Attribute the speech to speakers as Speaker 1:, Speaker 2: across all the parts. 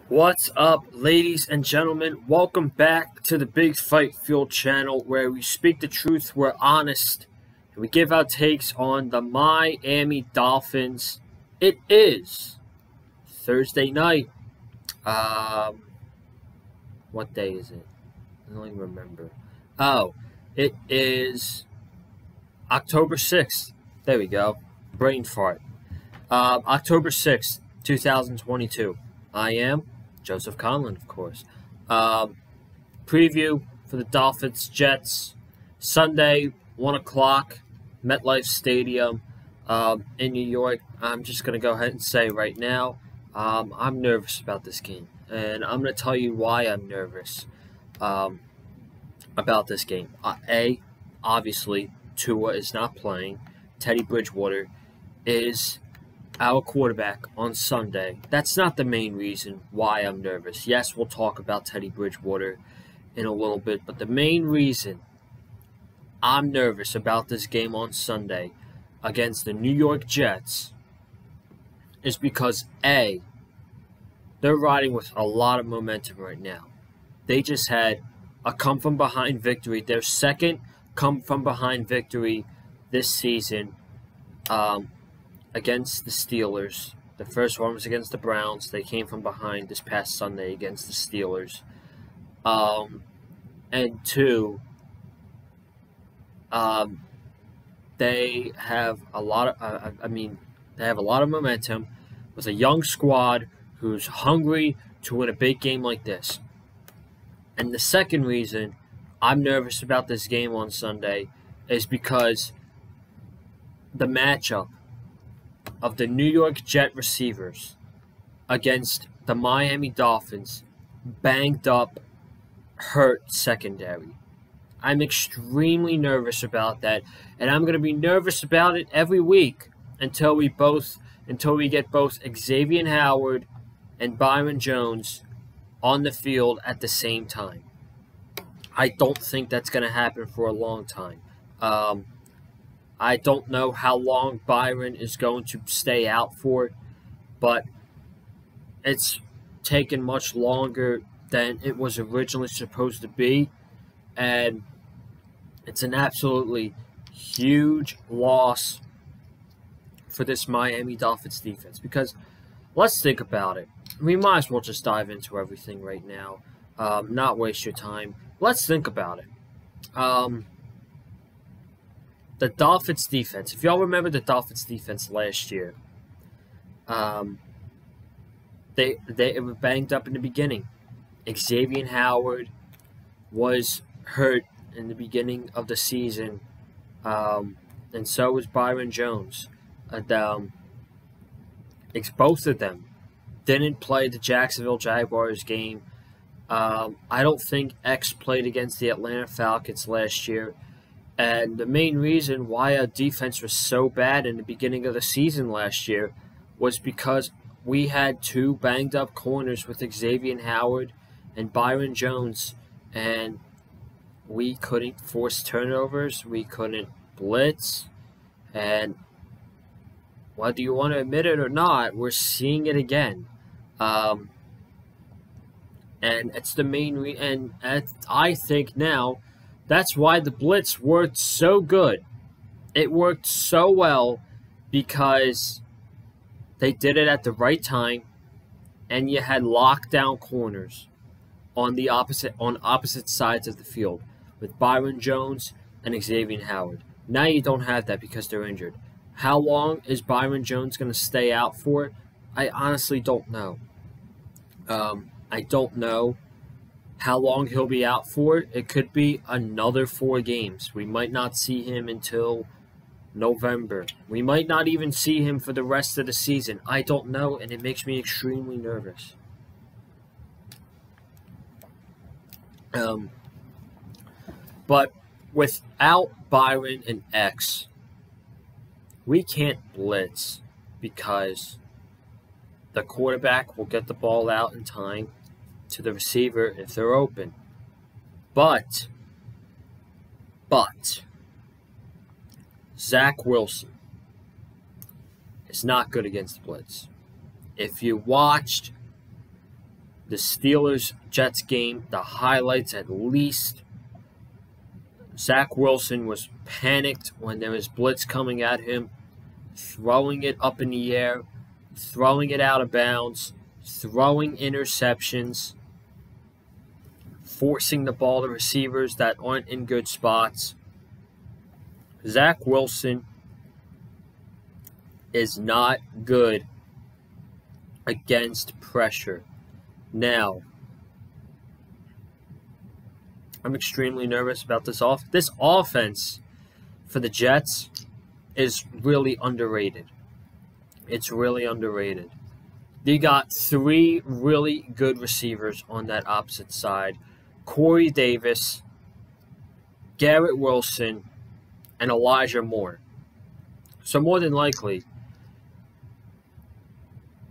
Speaker 1: What's up, ladies and gentlemen? Welcome back to the Big Fight Field channel, where we speak the truth, we're honest, and we give our takes on the Miami Dolphins. It is Thursday night. What day is it? I don't even remember. Oh, it is October 6th. There we go. Brain fart. October 6th, 2022. I am Joseph Conlon, of course. Preview for the Dolphins Jets Sunday, 1 o'clock, MetLife Stadium in New York. I'm just going to go ahead and say right now, I'm nervous about this game. And I'm going to tell you why I'm nervous about this game. Obviously, Tua is not playing. Teddy Bridgewater is our quarterback on Sunday. That's not the main reason why I'm nervous. Yes, we'll talk about Teddy Bridgewater in a little bit, but the main reason I'm nervous about this game on Sunday against the New York Jets is because, A, they're riding with a lot of momentum right now. They just had a come-from-behind victory, their second come-from-behind victory this season, against the Steelers. The first one was against the Browns. They came from behind this past Sunday against the Steelers. And two, they have a lot of. They have a lot of momentum with a young squad who's hungry to win a big game like this. And the second reason I'm nervous about this game on Sunday is because the matchup of the New York Jet receivers against the Miami Dolphins banged up, hurt secondary. I'm extremely nervous about that, and I'm going to be nervous about it every week until we get both Xavier Howard and Byron Jones on the field at the same time. I don't think that's going to happen for a long time. I don't know how long Byron is going to stay out for, but it's taken much longer than it was originally supposed to be, and it's an absolutely huge loss for this Miami Dolphins defense, because let's think about it. We might as well just dive into everything right now, not waste your time. Let's think about it. The Dolphins defense, if y'all remember the Dolphins defense last year, they were banged up in the beginning. Xavier Howard was hurt in the beginning of the season, and so was Byron Jones. Both of them didn't play the Jacksonville Jaguars game. I don't think X played against the Atlanta Falcons last year. And the main reason why our defense was so bad in the beginning of the season last year was because we had two banged-up corners with Xavier Howard and Byron Jones, and we couldn't force turnovers, we couldn't blitz, and whether you want to admit it or not, we're seeing it again. And it's the main and I think now that's why the blitz worked so good. It worked so well because they did it at the right time, and you had lockdown corners on opposite sides of the field with Byron Jones and Xavier Howard. Now you don't have that because they're injured. How long is Byron Jones going to stay out for? I honestly don't know. I don't know how long he'll be out for. It could be another 4 games. We might not see him until November. We might not even see him for the rest of the season. I don't know, and it makes me extremely nervous. But without Byron and X, we can't blitz because the quarterback will get the ball out in time to the receiver if they're open. But Zach Wilson is not good against the blitz. If you watched the Steelers-Jets game, the highlights at least. Zach Wilson was panicked when there was blitz coming at him, throwing it up in the air, throwing it out of bounds, throwing interceptions, forcing the ball to receivers that aren't in good spots. Zach Wilson is not good against pressure. Now, I'm extremely nervous about this offense. This offense for the Jets is really underrated. It's really underrated. They got 3 really good receivers on that opposite side. Corey Davis, Garrett Wilson, and Elijah Moore. So more than likely,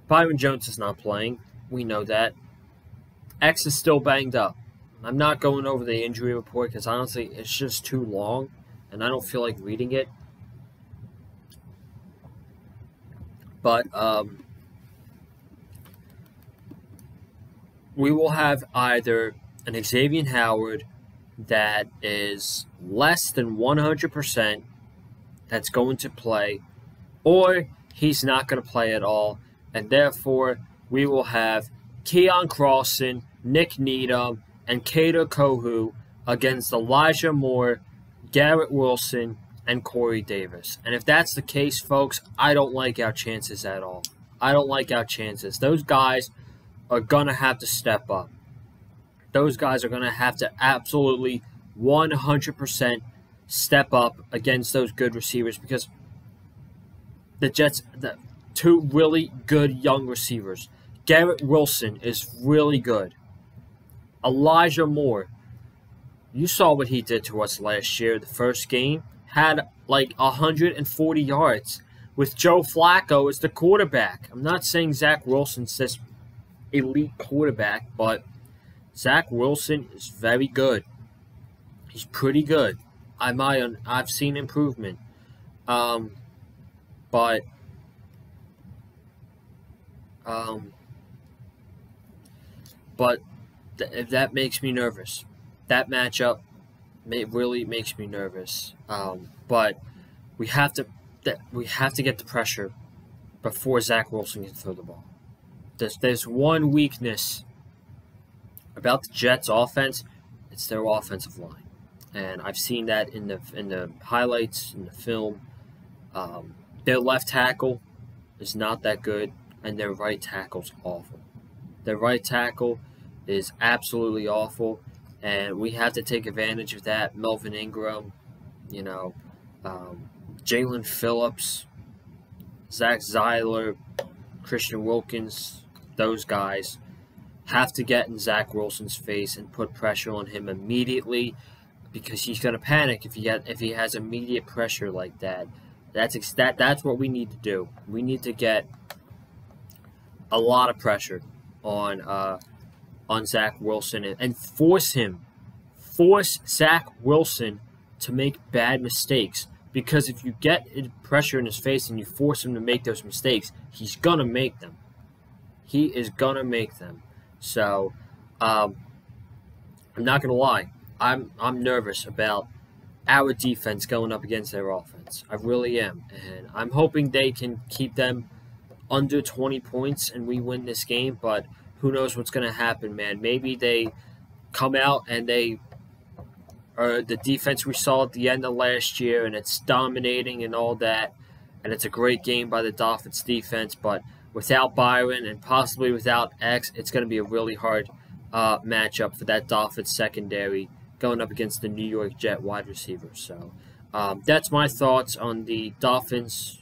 Speaker 1: Byron Jones is not playing. We know that. X is still banged up. I'm not going over the injury report because honestly, it's just too long, and I don't feel like reading it. But we will have either an Xavier Howard that is less than 100% that's going to play, or he's not going to play at all, and therefore we will have Keon Crossan, Nick Needham, and Kader Kohu against Elijah Moore, Garrett Wilson, and Corey Davis. And if that's the case, folks, I don't like our chances at all. I don't like our chances. Those guys are going to have to step up. Those guys are going to have to absolutely 100% step up against those good receivers because the Jets, the 2 really good young receivers. Garrett Wilson is really good. Elijah Moore, you saw what he did to us last year. The first game had like 140 yards with Joe Flacco as the quarterback. I'm not saying Zach Wilson's this elite quarterback, but Zach Wilson is very good. He's pretty good. I've seen improvement. But that makes me nervous. That matchup really makes me nervous. But we have to get the pressure before Zach Wilson can throw the ball. There's one weakness about the Jets' offense. It's their offensive line, and I've seen that in the highlights in the film. Their left tackle is not that good, and their right tackle's awful. Their right tackle is absolutely awful, and we have to take advantage of that. Melvin Ingram, Jalen Phillips, Zach Zeiler, Christian Wilkins, those guys have to get in Zach Wilson's face and put pressure on him immediately because he's going to panic if he has immediate pressure like that. That's what we need to do. We need to get a lot of pressure on Zach Wilson and force Zach Wilson to make bad mistakes. Because if you get pressure in his face and you force him to make those mistakes, he's going to make them. He is going to make them. So, I'm not going to lie. I'm nervous about our defense going up against their offense. I really am. And I'm hoping they can keep them under 20 points and we win this game. But who knows what's going to happen, man. Maybe they come out and they are the defense we saw at the end of last year, and it's dominating and all that. And it's a great game by the Dolphins defense. But without Byron and possibly without X, it's going to be a really hard matchup for that Dolphins secondary going up against the New York Jet wide receivers. So that's my thoughts on the Dolphins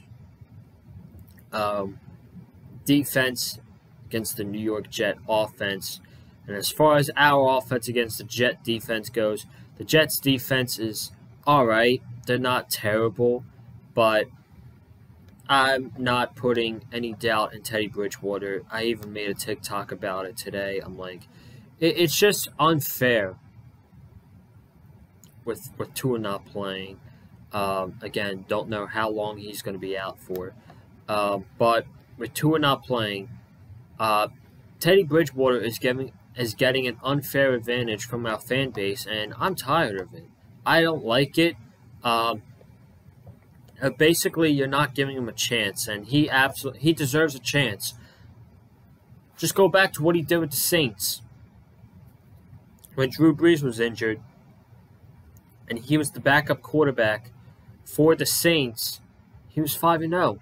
Speaker 1: defense against the New York Jet offense. And as far as our offense against the Jet defense goes, the Jets defense is all right. They're not terrible, but I'm not putting any doubt in Teddy Bridgewater. I even made a TikTok about it today. I'm like, it's just unfair with Tua not playing. Again, don't know how long he's going to be out for. But with Tua not playing, Teddy Bridgewater is getting an unfair advantage from our fan base, and I'm tired of it. I don't like it. Basically, you're not giving him a chance, and he deserves a chance. Just go back to what he did with the Saints when Drew Brees was injured, and he was the backup quarterback for the Saints. He was 5-0.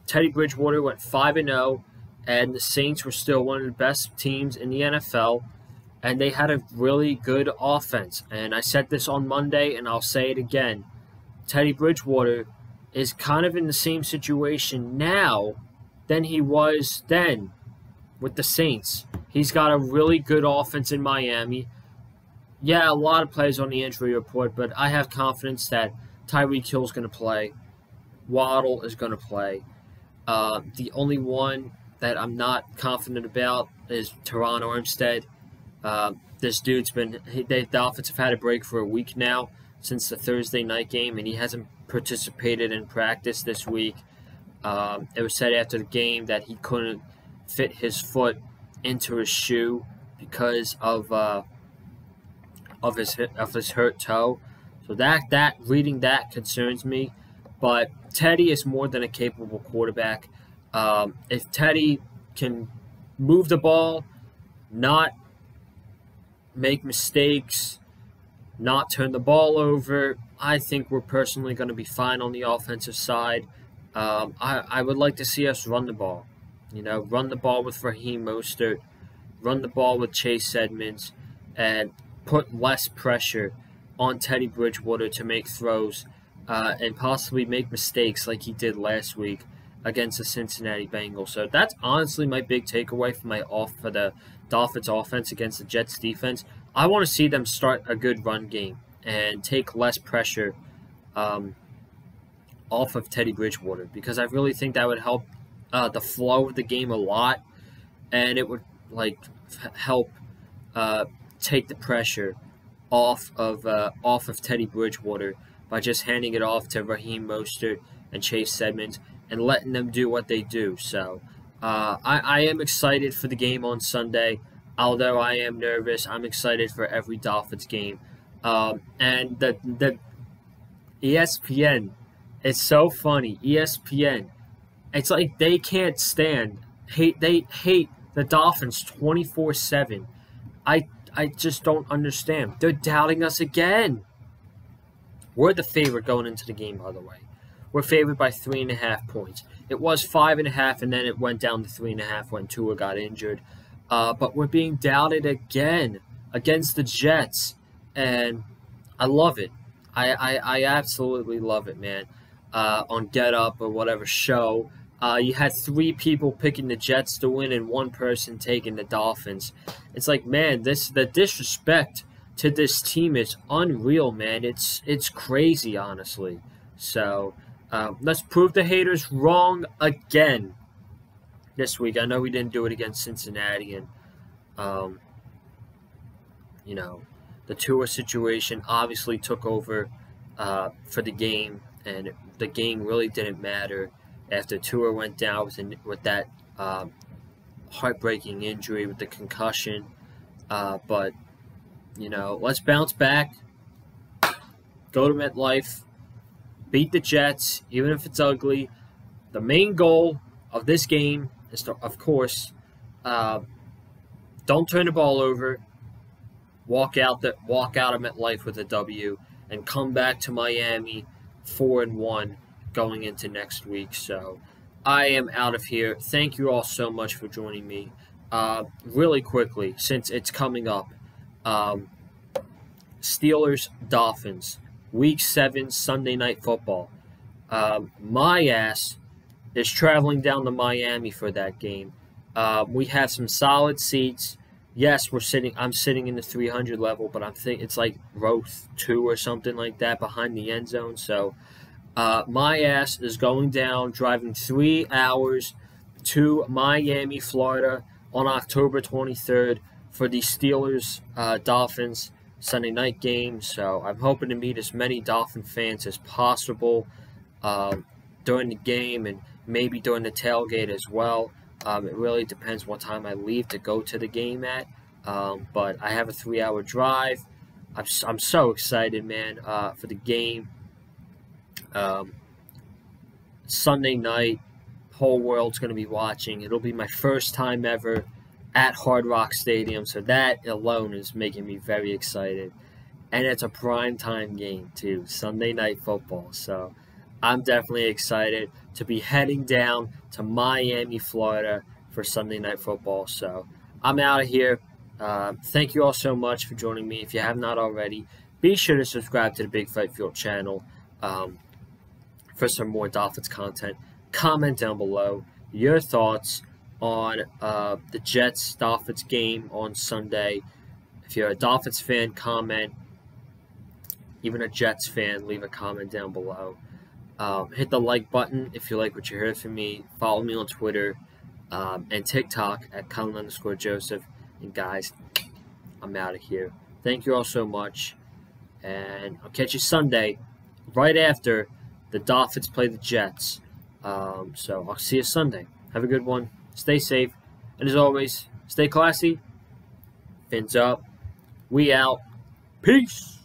Speaker 1: Teddy Bridgewater went 5-0, and the Saints were still one of the best teams in the NFL, and they had a really good offense. And I said this on Monday, and I'll say it again. Teddy Bridgewater is kind of in the same situation now than he was then with the Saints. He's got a really good offense in Miami. Yeah, a lot of players on the injury report, but I have confidence that Tyreek Hill's going to play. Waddle is going to play. The only one that I'm not confident about is Teron Armstead. This dude's the Dolphins have had a break for a week now since the Thursday night game, and he hasn't participated in practice this week. It was said after the game that he couldn't fit his foot into his shoe because of his hurt toe. So that reading that concerns me. But Teddy is more than a capable quarterback. If Teddy can move the ball, not make mistakes, not turn the ball over, I think we're personally going to be fine on the offensive side. I would like to see us run the ball. Run the ball with Raheem Mostert, run the ball with Chase Edmonds, and put less pressure on Teddy Bridgewater to make throws and possibly make mistakes like he did last week against the Cincinnati Bengals. So that's honestly my big takeaway for the Dolphins offense against the Jets defense. I want to see them start a good run game and take less pressure off of Teddy Bridgewater, because I really think that would help the flow of the game a lot, and it would help take the pressure off of Teddy Bridgewater by just handing it off to Raheem Mostert and Chase Edmonds and letting them do what they do. So I am excited for the game on Sunday. Although I am nervous, I'm excited for every Dolphins game. And the ESPN, it's so funny. ESPN, it's like they can't stand. They hate the Dolphins 24/7. I just don't understand. They're doubting us again. We're the favorite going into the game, by the way. We're favored by 3.5 points. It was 5.5, and then it went down to 3.5 when Tua got injured. But we're being doubted again against the Jets, and I love it. I absolutely love it, man. On Get Up or whatever show, you had 3 people picking the Jets to win and 1 person taking the Dolphins. It's like, man, the disrespect to this team is unreal, man. It's crazy, honestly. So let's prove the haters wrong again this week. I know we didn't do it against Cincinnati, and the Tua situation obviously took over for the game, and the game really didn't matter after Tua went down with that heartbreaking injury with the concussion. But let's bounce back, go to MetLife, beat the Jets, even if it's ugly. The main goal of this game is to, of course, don't turn the ball over, walk out of MetLife with a W, and come back to Miami 4-1 going into next week. So I am out of here. Thank you all so much for joining me. Really quickly, since it's coming up, Steelers Dolphins Week 7 Sunday Night Football. My ass is traveling down to Miami for that game. We have some solid seats. Yes, I'm sitting in the 300 level, but it's like row 2 or something like that behind the end zone. So my ass is going down, driving 3 hours to Miami, Florida on October 23rd for the Steelers Dolphins Sunday night game. So I'm hoping to meet as many Dolphin fans as possible during the game and maybe during the tailgate as well. It really depends what time I leave to go to the game at. But I have a 3-hour drive. I'm so excited, man, for the game. Sunday night, whole world's going to be watching. It'll be my first time ever at Hard Rock Stadium, so that alone is making me very excited. And it's a primetime game, too, Sunday Night Football. So I'm definitely excited to be heading down to Miami, Florida for Sunday Night Football. So I'm out of here. Thank you all so much for joining me. If you have not already, be sure to subscribe to the Big Fight Field channel for some more Dolphins content. Comment down below your thoughts on the Jets-Dolphins game on Sunday. If you're a Dolphins fan, comment. Even a Jets fan, leave a comment down below. Hit the like button if you like what you heard from me. Follow me on Twitter and TikTok at Colin_Joseph. And guys, I'm out of here. Thank you all so much. And I'll catch you Sunday right after the Dolphins play the Jets. So I'll see you Sunday. Have a good one. Stay safe. And as always, stay classy. Fins up. We out. Peace.